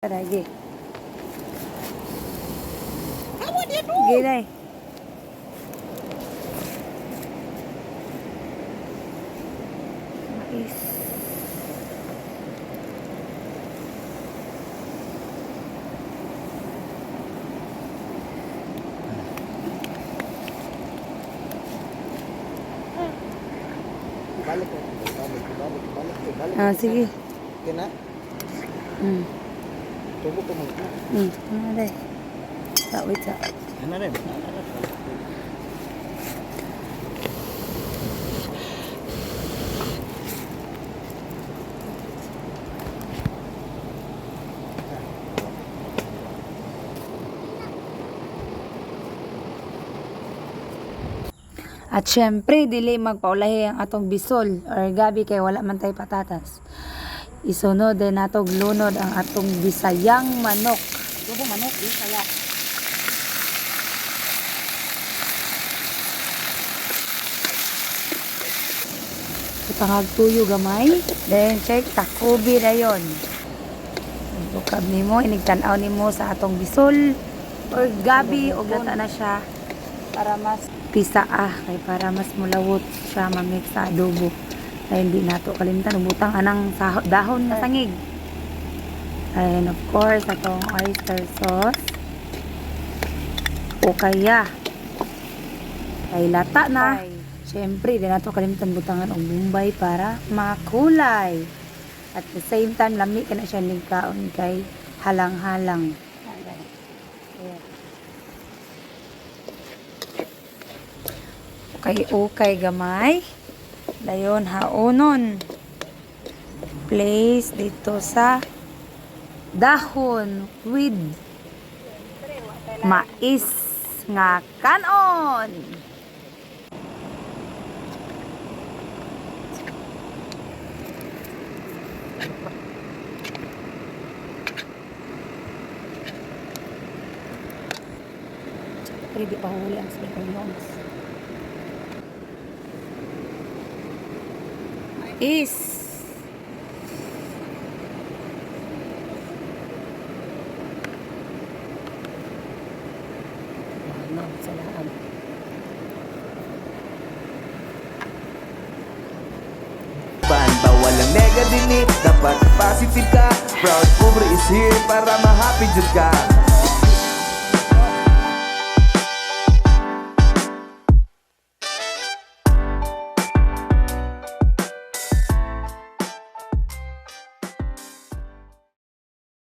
Lagi. Gilay. Mais. Balik. Ah, sige. Kena? Tubo ko muna. Ano day? Wait sa. Ano rin? At syempre, dili magpaulahi ang atong bisol or gabi kay wala man tay patatas. Isunod din natong lunod ang atong bisayang manok. Tubo manok, bisaya. Ipangag tuyo gamay. Then check takubi dayon. Bukab nimo inigtan-aw nimo sa atong bisol or gabi og lata na siya para mas pisaa kay para mas mulawot siya mamix sa adobo. Kaya hindi nato kalimtan ubutang anang dahon na sangig. And of course atong oyster sauce. O kaya ay lata na. Siyempre, di nato kalimtan butangan og bombay para makulay. At the same time, lami ka na siya nigkaon kay halang-halang. Okay, gamay. Dayon, haonon. Place dito sa dahon with mais nga kanon. Pwede pa huli ang slippers. Is sa laag. Bawal ang negative, dapat positive ka. Proud Cobra is here para ma-happy jud ka.